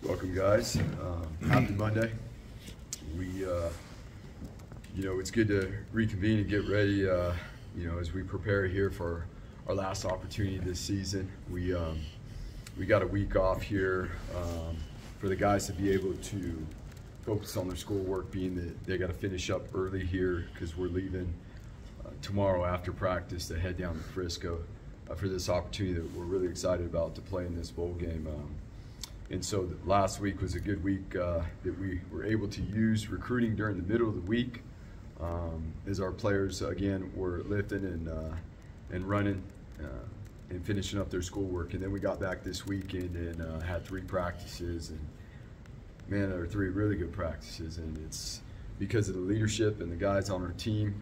Welcome, guys. Happy Monday. It's good to reconvene and get ready, as we prepare here for our last opportunity this season. We got a week off here for the guys to be able to focus on their schoolwork, being that they got to finish up early here because we're leaving tomorrow after practice to head down to Frisco for this opportunity that we're really excited about to play in this bowl game. And so last week was a good week that we were able to use recruiting during the middle of the week as our players, again, were lifting and running and finishing up their schoolwork. And then we got back this weekend and had 3 practices. And man, there were 3 really good practices. And it's because of the leadership and the guys on our team.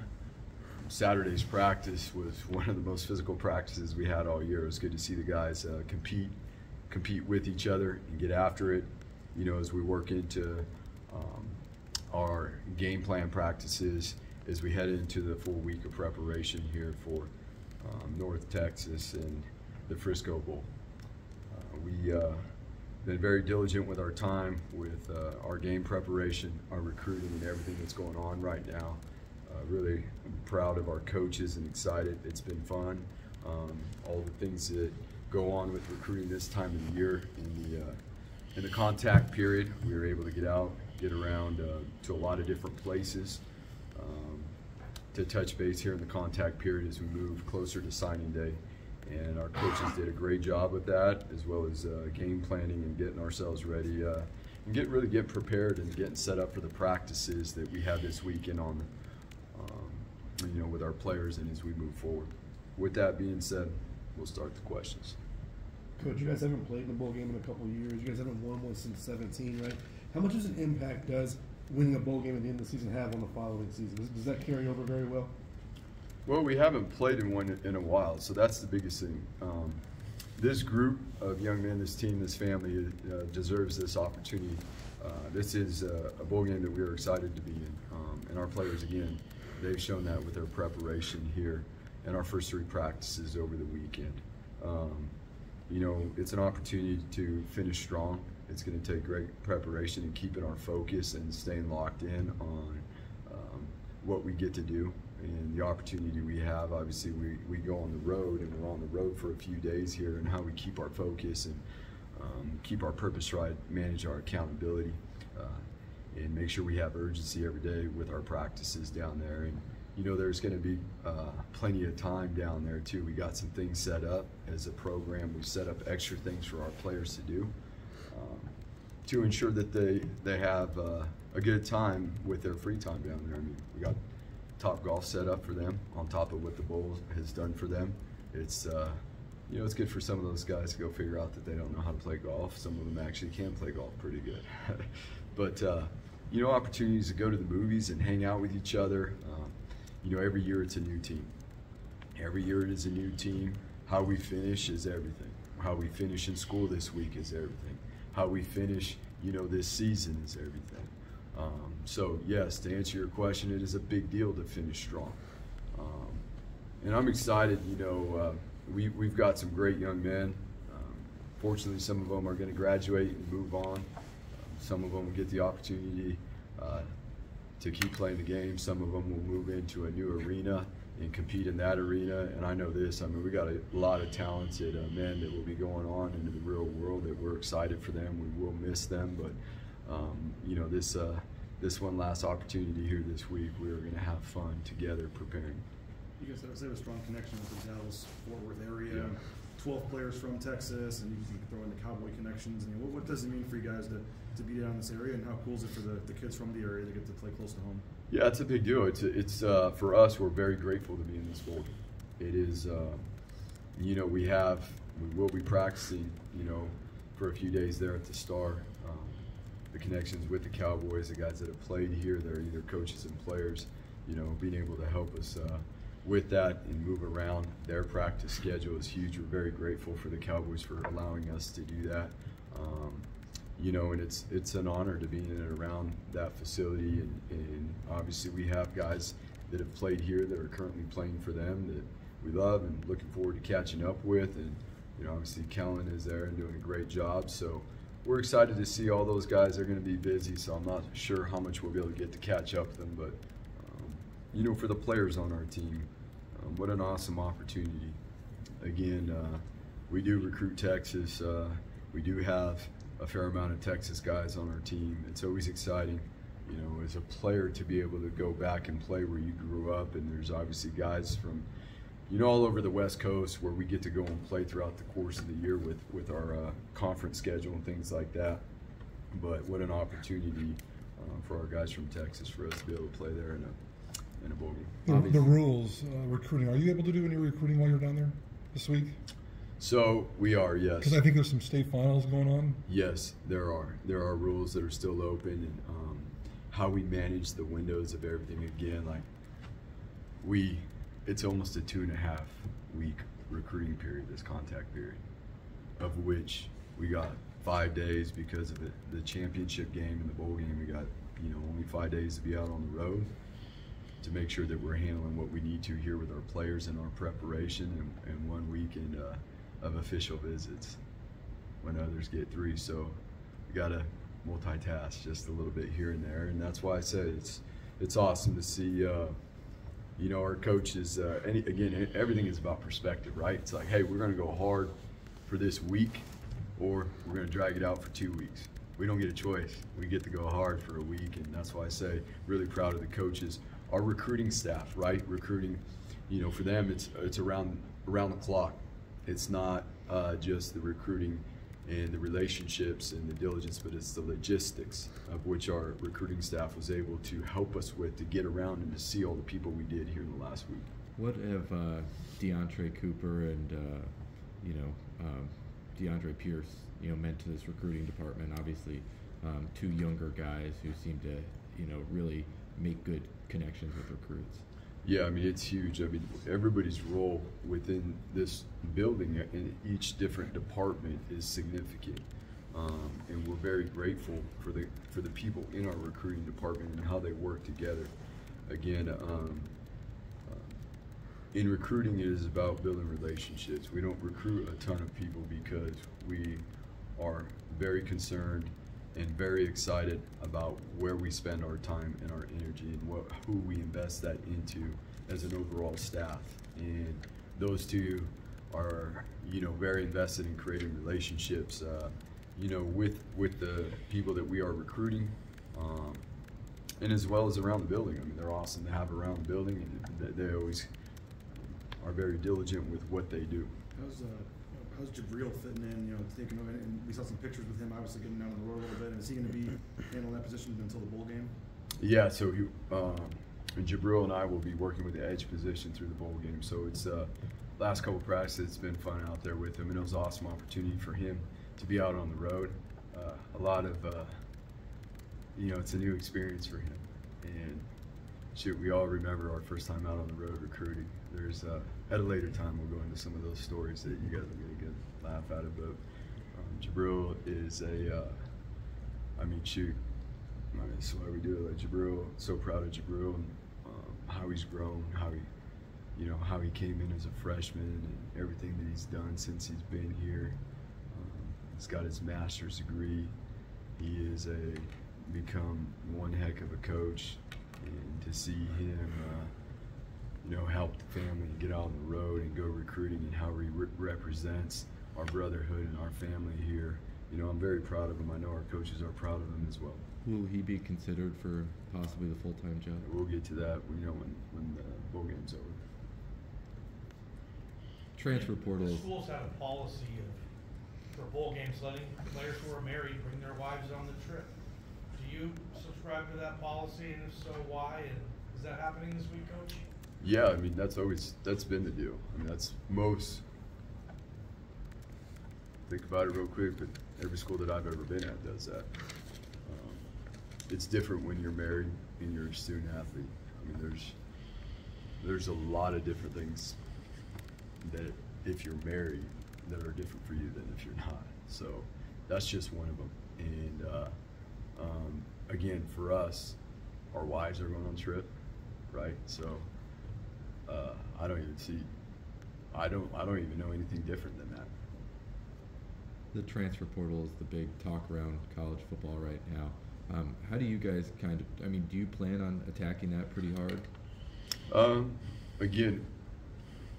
Saturday's practice was one of the most physical practices we had all year. It was good to see the guys compete with each other and get after it, as we work into our game plan practices as we head into the full week of preparation here for North Texas and the Frisco Bowl. We've been very diligent with our time, with our game preparation, our recruiting, and everything that's going on right now. Really proud of our coaches and excited. It's been fun. All the things that go on with recruiting this time of the year. In the contact period, we were able to get out, get around to a lot of different places to touch base here in the contact period as we move closer to signing day. And our coaches did a great job with that, as well as game planning and getting ourselves ready and really get prepared and getting set up for the practices that we have this weekend on, with our players and as we move forward. With that being said, we'll start the questions. Coach, you guys haven't played in the bowl game in a couple of years. You guys haven't won one since 17, right? How much of an impact does winning a bowl game at the end of the season have on the following season? Does that carry over very well? Well, we haven't played in one in a while, so that's the biggest thing. This group of young men, this team, this family deserves this opportunity. This is a bowl game that we are excited to be in, and our players, again, they've shown that with their preparation here and our first 3 practices over the weekend. It's an opportunity to finish strong. It's going to take great preparation and keeping our focus and staying locked in on what we get to do and the opportunity we have. Obviously, we go on the road, and we're on the road for a few days here, and how we keep our focus and keep our purpose right, manage our accountability, and make sure we have urgency every day with our practices down there. And there's going to be plenty of time down there too. We got some things set up as a program. We set up extra things for our players to do to ensure that they have a good time with their free time down there. I mean, we got top golf set up for them on top of what the bowl has done for them. It's it's good for some of those guys to go figure out that they don't know how to play golf. Some of them actually can play golf pretty good. But opportunities to go to the movies and hang out with each other. Every year it's a new team. Every year it is a new team. How we finish is everything. How we finish in school this week is everything. How we finish, this season is everything. So yes, to answer your question, it is a big deal to finish strong. And I'm excited. We've got some great young men. Fortunately, some of them are going to graduate and move on. Some of them will get the opportunity to keep playing the game. Some of them will move into a new arena and compete in that arena. And I know this, we got a lot of talented men that will be going on into the real world that we're excited for them. We will miss them, but this one last opportunity here this week, we're going to have fun together preparing. You guys have a strong connection with the Dallas Fort Worth area. Yeah. 12 players from Texas, and you can throw in the Cowboy connections. What does it mean for you guys to be down in this area, and how cool is it for the kids from the area to get to play close to home? Yeah, it's a big deal. It's for us, we're very grateful to be in this bowl. It is, we will be practicing, for a few days there at the Star. The connections with the Cowboys, the guys that have played here, they're either coaches and players, being able to help us with that and move around their practice schedule is huge. We're very grateful for the Cowboys for allowing us to do that. And it's an honor to be in and around that facility. And obviously we have guys that have played here that are currently playing for them that we love and looking forward to catching up with. And obviously Kellen is there and doing a great job. So we're excited to see all those guys. They're going to be busy, so I'm not sure how much we'll be able to get to catch up with them. But, you know, for the players on our team, what an awesome opportunity. Again, we do recruit Texas. We do have a fair amount of Texas guys on our team. It's always exciting, you know, as a player to be able to go back and play where you grew up. And there's obviously guys from, you know, all over the West Coast where we get to go and play throughout the course of the year with our conference schedule and things like that. But what an opportunity for our guys from Texas for us to be able to play there in a bowl game. The rules, recruiting, are you able to do any recruiting while you're down there this week? So we are, yes. Because I think there's some state finals going on. Yes, there are. There are rules that are still open, and how we manage the windows of everything. Again, like it's almost a 2.5 week recruiting period, this contact period, of which we got 5 days because of the championship game and the bowl game. We got, you know, only 5 days to be out on the road to make sure that we're handling what we need to here with our players in our preparation, and 1 weekend of official visits when others get 3. So we got to multitask just a little bit here and there, and that's why I say it's awesome to see, you know, our coaches. Again, everything is about perspective, right? It's like, hey, we're going to go hard for this week, or we're going to drag it out for 2 weeks. We don't get a choice. We get to go hard for a week, and that's why I say really proud of the coaches. Our recruiting staff, right? Recruiting, you know, for them it's around the clock. It's not just the recruiting and the relationships and the diligence, but it's the logistics of which our recruiting staff was able to help us with to get around and to see all the people we did here in the last week. What have DeAndre Cooper and DeAndre Pierce, you know, meant to this recruiting department? Obviously, 2 younger guys who seem to, you know, really make good connections with recruits. Yeah, I mean, it's huge. I mean, everybody's role within this building in each different department is significant, and we're very grateful for the people in our recruiting department and how they work together. Again, in recruiting, it is about building relationships. We don't recruit a ton of people because we are very concerned and very excited about where we spend our time and our energy and who we invest that into as an overall staff. And those 2 are, you know, very invested in creating relationships, you know, with the people that we are recruiting, and as well as around the building. I mean, they're awesome to have around the building, and they always are very diligent with what they do. How's Jabril fitting in? You know, taking over, and we saw some pictures with him, obviously getting down on the road a little bit. And is he going to be handling that position until the bowl game? Yeah, so Jabril and I will be working with the edge position through the bowl game. So it's last couple practices, it's been fun out there with him, and it was an awesome opportunity for him to be out on the road. A lot of, you know, it's a new experience for him. And shoot, we all remember our first time out on the road recruiting. There's at a later time we'll go into some of those stories that you guys will get a good laugh out of. But Jabril is I mean, shoot, that's why we do it. Like Jabril, so proud of Jabril and how he's grown, how he came in as a freshman and everything that he's done since he's been here. He's got his master's degree. He is become one heck of a coach, and to see him, you know, help the family get out on the road and go recruiting, and how he represents our brotherhood and our family here. You know, I'm very proud of him. I know our coaches are proud of him as well. Will he be considered for possibly the full-time job? We'll get to that, you know, when the bowl game's over. Transfer portal. Schools have a policy for bowl games letting players who are married bring their wives on the trip. Do you subscribe to that policy, and if so, why? And is that happening this week, Coach? Yeah, I mean, that's been the deal. I mean, that's most. Think about it real quick, but every school that I've ever been at does that. It's different when you're married and you're a student athlete. I mean, there's a lot of different things that if you're married that are different for you than if you're not. So that's just one of them. And again, for us, our wives are going on trip, right? So I don't even know anything different than that. The transfer portal is the big talk around college football right now. How do you guys do you plan on attacking that pretty hard? Again,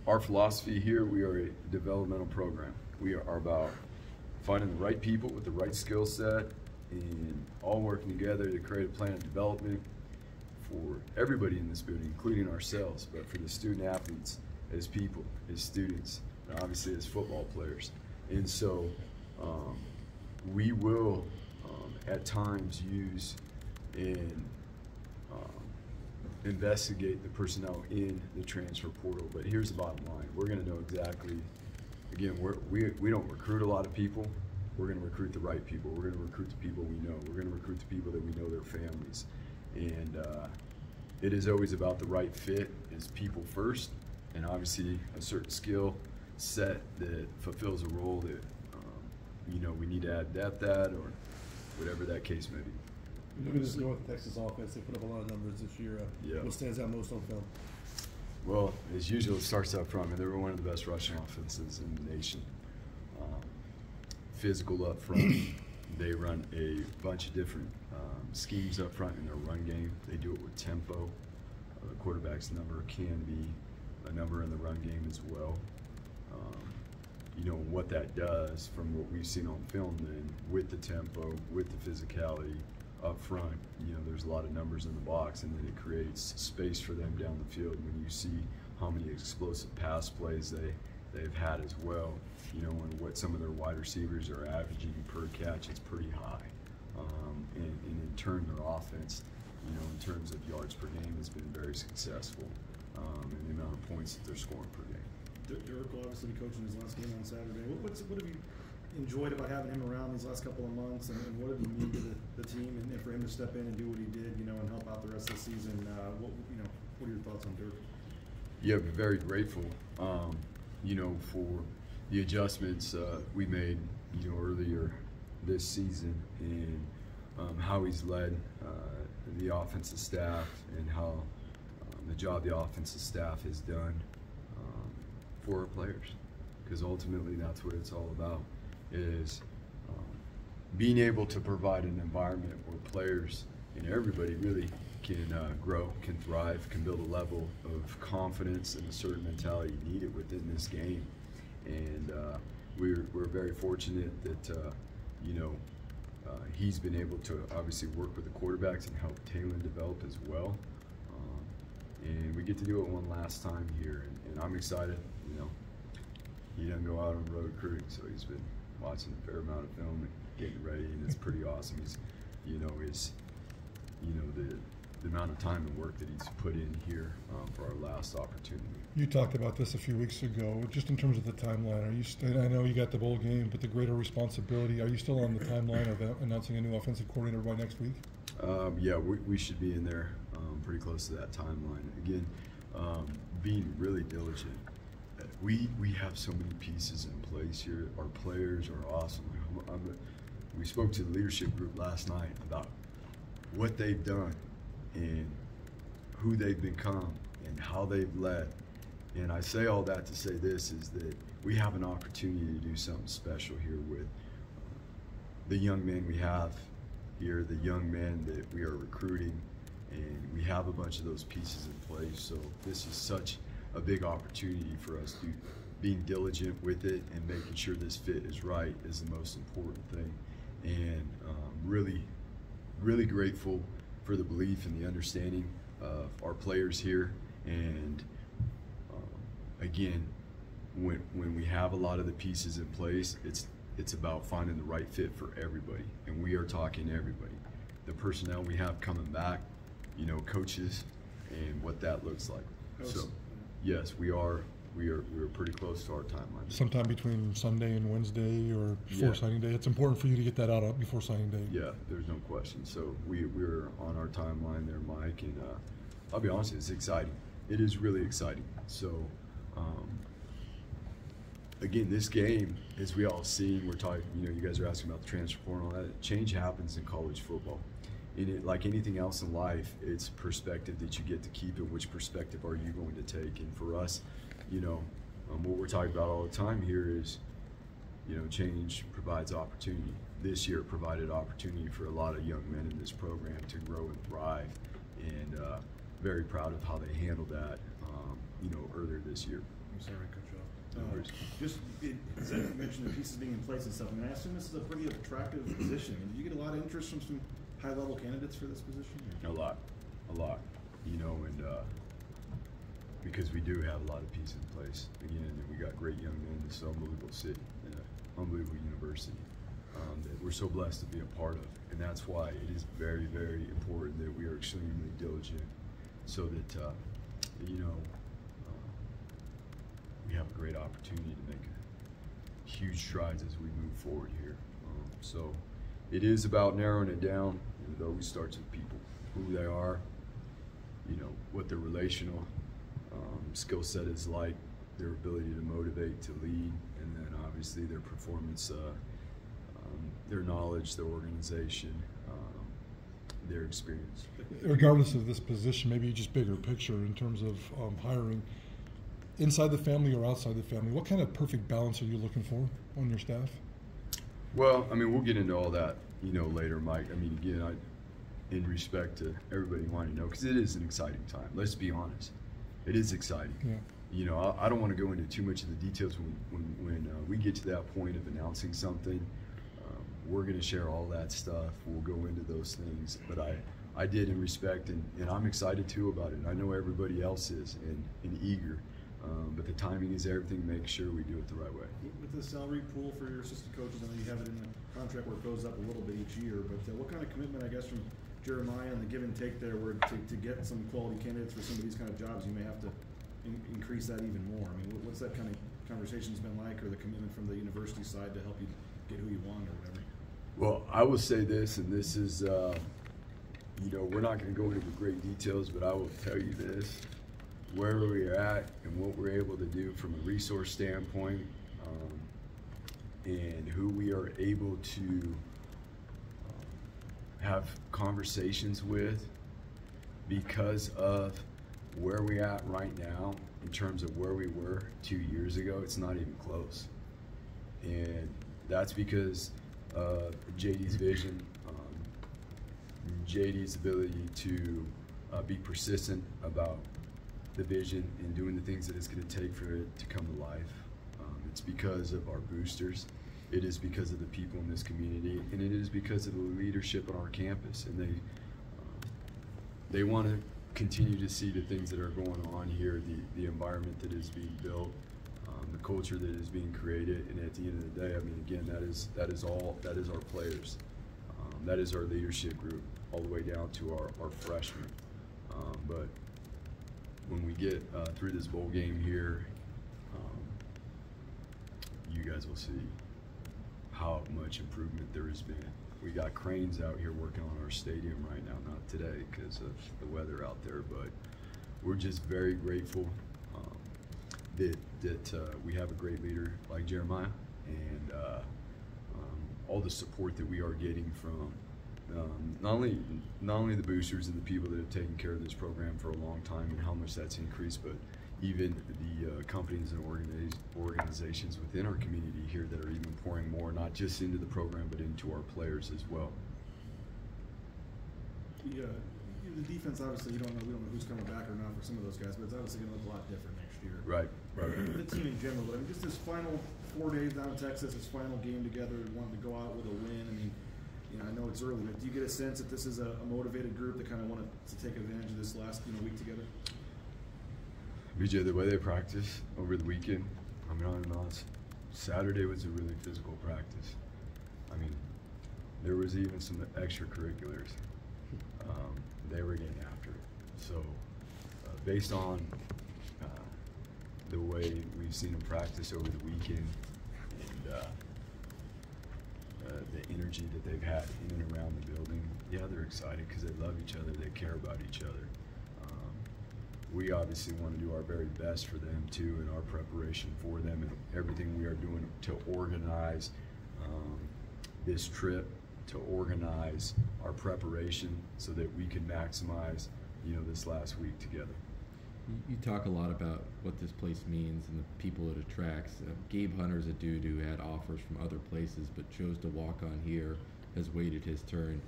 our philosophy here, we are a developmental program. We are about finding the right people with the right skill set and all working together to create a plan of development for everybody in this building, including ourselves, but for the student athletes as people, as students, and obviously as football players. And so we will at times use and investigate the personnel in the transfer portal. But here's the bottom line. We're going to know exactly, again, we don't recruit a lot of people. We're going to recruit the right people. We're going to recruit the people we know. We're going to recruit the people that we know their families. And it is always about the right fit as people first, and obviously a certain skill set that fulfills a role that we need to add depth at, or whatever that case may be. Look at this North Texas offense. They put up a lot of numbers this year. What stands out most on film? Well, as usual, it starts up front. I mean, they were one of the best rushing offenses in the nation. Physical up front. They run a bunch of different schemes up front in their run game. They do it with tempo. The quarterback's number can be a number in the run game as well. What that does from what we've seen on film then, with the tempo, with the physicality up front, there's a lot of numbers in the box, and then it creates space for them down the field. When you see how many explosive pass plays they've had as well, and what some of their wide receivers are averaging per catch, it's pretty high. And in turn, their offense, in terms of yards per game, has been very successful, and the amount of points that they're scoring per game. Dirk will obviously be coaching his last game on Saturday. What have you enjoyed about having him around these last couple of months, and what did he mean to the team, and for him to step in and do what he did, and help out the rest of the season? What are your thoughts on Dirk? Yeah, we're very grateful, for the adjustments we made, earlier this season, and how he's led the offensive staff, and how the job the offensive staff has done for our players, because ultimately that's what it's all about, is being able to provide an environment where players and everybody really can grow, can thrive, can build a level of confidence and a certain mentality needed within this game. And we're very fortunate that he's been able to obviously work with the quarterbacks and help Taylor develop as well. And we get to do it one last time here, and I'm excited. He doesn't go out on road recruiting, so he's been watching a fair amount of film and getting ready, and it's pretty awesome. He's, the amount of time and work that he's put in here for our last opportunity. You talked about this a few weeks ago, just in terms of the timeline. I know you got the bowl game, but the greater responsibility, are you still on the timeline of announcing a new offensive coordinator by next week? Yeah, we should be in there pretty close to that timeline. Again, being really diligent. We have so many pieces in place here. Our players are awesome. We spoke to the leadership group last night about what they've done and who they've become and how they've led. And I say all that to say this, is that we have an opportunity to do something special here with the young men we have here, the young men that we are recruiting, and we have a bunch of those pieces in place. So this is such a big opportunity for us to being diligent with it, and making sure this fit is right is the most important thing. And really grateful for the belief and the understanding of our players here. And again, when we have a lot of the pieces in place, it's about finding the right fit for everybody, and we are talking to everybody. The personnel we have coming back, coaches, and what that looks like. So yes, we're pretty close to our timeline. Sometime between Sunday and Wednesday, or before signing day. It's important for you to get that out before signing day. Yeah, there's no question. So we're on our timeline there, Mike, and I'll be honest, it's exciting. It is really exciting. So again, this game, as we all see, we're talking, you guys are asking about the transfer portal and all that. Change happens in college football. In it, like anything else in life, it's perspective that you get to keep, and which perspective are you going to take. And for us, what we're talking about all the time here is you know, change provides opportunity. This year provided opportunity for a lot of young men in this program to grow and thrive, and very proud of how they handled that, you know, earlier this year. I'm sorry, Coach. No worries. You mentioned the pieces being in place and stuff. I mean, I assume this is a pretty attractive position. Did you get a lot of interest from some high-level candidates for this position? A lot, you know, and because we do have a lot of pieces in place. Again, and we got great young men in this unbelievable city, and an unbelievable university that we're so blessed to be a part of. And that's why it is very, very important that we are extremely diligent, so that you know, we have a great opportunity to make huge strides as we move forward here. So it is about narrowing it down, and it always starts with people, who they are, you know, what their relational skill set is like, their ability to motivate, to lead, and then obviously their performance, their knowledge, their organization, their experience. Regardless of this position, maybe just bigger picture in terms of hiring, inside the family or outside the family, what kind of perfect balance are you looking for on your staff? Well, I mean, we'll get into all that, you know, later, Mike. I mean, again, in respect to everybody wanting to know, because it is an exciting time. Let's be honest, it is exciting. Yeah. You know, I don't want to go into too much of the details when we get to that point of announcing something. We're going to share all that stuff. We'll go into those things, but I did in respect, and I'm excited too about it. I know everybody else is and eager. But the timing is everything. Make sure we do it the right way. With the salary pool for your assistant coaches, I know you have it in the contract where it goes up a little bit each year, but what kind of commitment, I guess, from Jeremiah and the give and take there, where to get some quality candidates for some of these kind of jobs, you may have to increase that even more? I mean, what's that kind of conversation's been like, or the commitment from the university side to help you get who you want or whatever? Well, I will say this, and this is, you know, we're not going to go into great details, but I will tell you this. Where we're at and what we're able to do from a resource standpoint, and who we are able to have conversations with, because of where we're at right now in terms of where we were 2 years ago, it's not even close. And that's because of JD's vision, JD's ability to be persistent about the vision and doing the things that it's going to take for it to come to life. It's because of our boosters. It is because of the people in this community, and it is because of the leadership on our campus. And they want to continue to see the things that are going on here, the environment that is being built, the culture that is being created. And at the end of the day, I mean, again, that is our players. That is our leadership group, all the way down to our freshmen. But when we get through this bowl game here, you guys will see how much improvement there has been. We got cranes out here working on our stadium right now, not today because of the weather out there, but we're just very grateful that we have a great leader like Jeremiah, and all the support that we are getting from not only the boosters and the people that have taken care of this program for a long time, and how much that's increased, but even the companies and organizations within our community here that are even pouring more, not just into the program, but into our players as well. The defense, obviously, we don't know who's coming back or not for some of those guys, but it's obviously going to look a lot different next year. Right. The team in general, but I mean, just this final 4 days down in Texas, this final game together, wanting to go out with a win. I mean, you know, I know it's early, but do you get a sense that this is a motivated group that kind of wanted to take advantage of this last week together? BJ, the way they practice over the weekend, I mean, on and on, Saturday was a really physical practice. I mean, there was even some extracurriculars. They were getting after it. So, based on the way we've seen them practice over the weekend, and the energy that they've had in and around the building, yeah, they're excited because they love each other, they care about each other. We obviously want to do our very best for them too in our preparation for them, and everything we are doing to organize this trip, to organize our preparation so that we can maximize, you know, this last week together. You talk a lot about what this place means and the people it attracts. Gabe Hunter's a dude who had offers from other places but chose to walk on here, has waited his turn.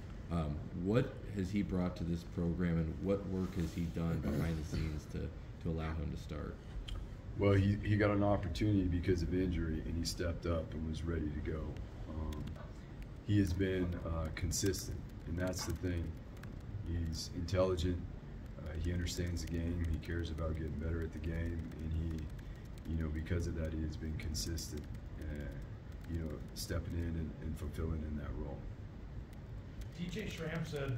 What has he brought to this program, and what work has he done behind the scenes to allow him to start? Well, he got an opportunity because of injury, and he stepped up and was ready to go. He has been consistent, and that's the thing. He's intelligent. He understands the game. He cares about getting better at the game, and because of that, he has been consistent. Stepping in and fulfilling in that role. TJ Schramm said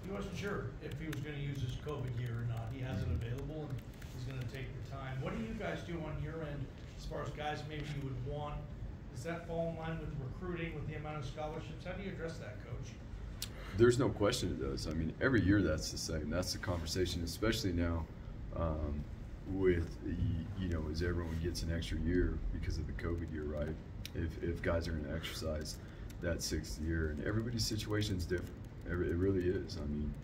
he wasn't sure if he was going to use his COVID year or not. He has it available, and he's going to take the time. What do you guys do on your end as far as guys maybe you would want? Does that fall in line with recruiting, with the amount of scholarships? How do you address that, Coach? There's no question it does. I mean, every year that's the same. That's the conversation, especially now with, as everyone gets an extra year because of the COVID year, right? If guys are going to exercise that 6th year, and everybody's situation is different. It really is. I mean,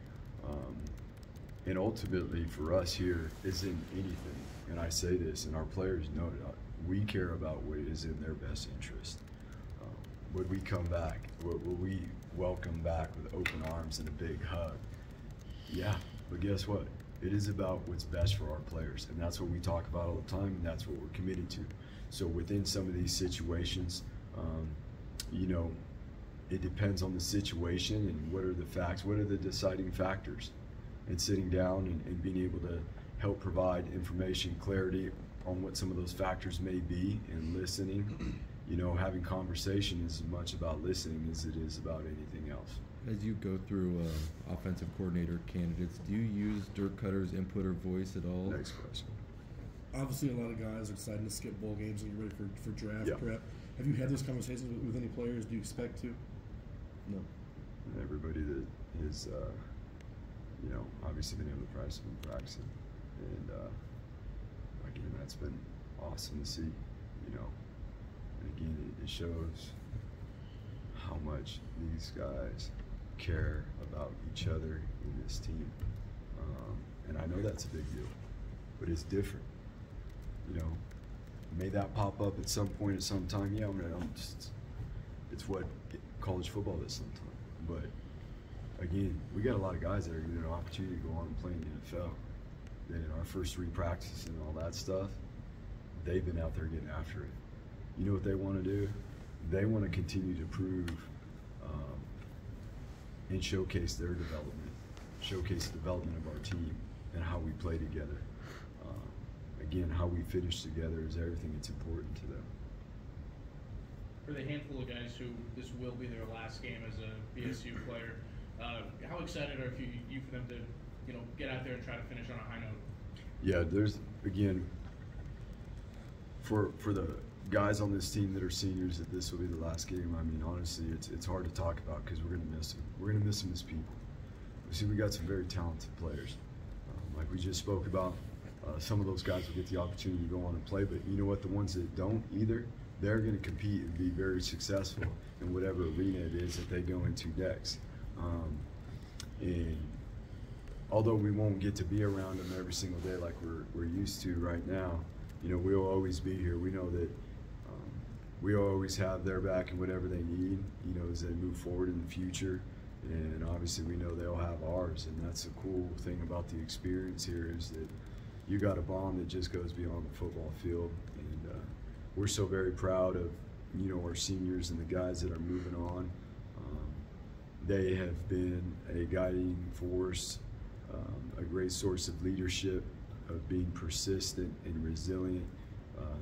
and ultimately for us here isn't anything, and I say this, and our players know it, we care about what is in their best interest. Would we come back? Would we welcome back with open arms and a big hug? Yeah, but guess what? It is about what's best for our players, and that's what we talk about all the time, and that's what we're committed to. So within some of these situations, it depends on the situation and what are the facts, what are the deciding factors, and sitting down and being able to help provide information, clarity on what some of those factors may be, and listening. Having conversation is as much about listening as it is about anything else. As you go through offensive coordinator candidates, do you use Dirk Cutter's input or voice at all? Next question. Obviously, a lot of guys are excited to skip bowl games and get ready for draft prep. Have you had those conversations with any players? Do you expect to? No. And everybody that is, obviously been able to practice, been practicing, and again, that's been awesome to see. And again, it shows how much these guys care about each other in this team, and I know that's a big deal, but it's different. May that pop up at some point at some time? Yeah, it's what college football is sometimes. But again, we got a lot of guys that are getting an opportunity to go on and play in the NFL. That in our first 3 practices and all that stuff, they've been out there getting after it. You know what they want to do? They want to continue to prove and showcase their development, showcase the development of our team and how we play together. Again, how we finish together is everything that's important to them. For the handful of guys who this will be their last game as a BSU player, how excited are you for them to get out there and try to finish on a high note? Yeah, there's, again, for the guys on this team that are seniors, that this will be the last game. I mean, honestly, it's hard to talk about because we're going to miss them. We're going to miss them as people. We got some very talented players. Like we just spoke about, some of those guys will get the opportunity to go on and play, but you know what? The ones that don't either, they're going to compete and be very successful in whatever arena it is that they go into next. And although we won't get to be around them every single day like we're used to right now, we'll always be here. We know that we always have their back and whatever they need, as they move forward in the future. And obviously we know they'll have ours, and that's the cool thing about the experience here is that you got a bond that just goes beyond the football field. And we're so very proud of, our seniors and the guys that are moving on. They have been a guiding force, a great source of leadership, of being persistent and resilient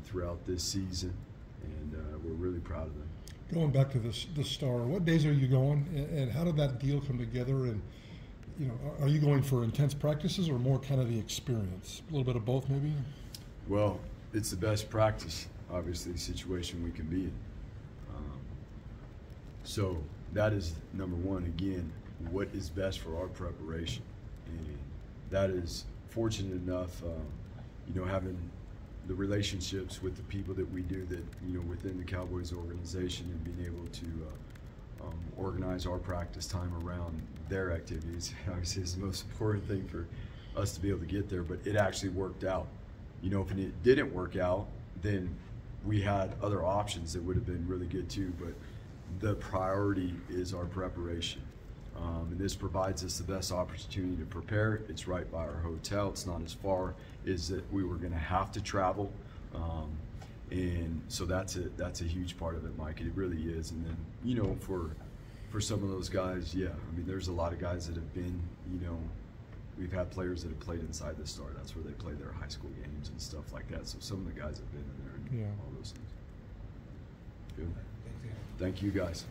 throughout this season, and we're really proud of them. Going back to the Star, what days are you going, and how did that deal come together? And are you going for intense practices or more kind of the experience? A little bit of both, maybe? Well, it's the best practice, obviously, situation we can be in. So that is number one, again, what is best for our preparation. And that is fortunate enough, having the relationships with the people that we do that, within the Cowboys organization, and being able to organize our practice time around their activities, obviously is the most important thing us to be able to get there, but it actually worked out. You know, if it didn't work out, then we had other options that would have been really good too, but the priority is our preparation. And this provides us the best opportunity to prepare. It's right by our hotel. It's not as far as that we were going to have to travel. And so that's a huge part of it, Mike. It really is. And then, you know, for some of those guys, yeah, I mean, there's a lot of guys that have been, you know, we've had players that have played inside the Star. That's where they play their high school games and stuff like that. So some of the guys have been in there and Yeah. all those things. Good. Thank you guys.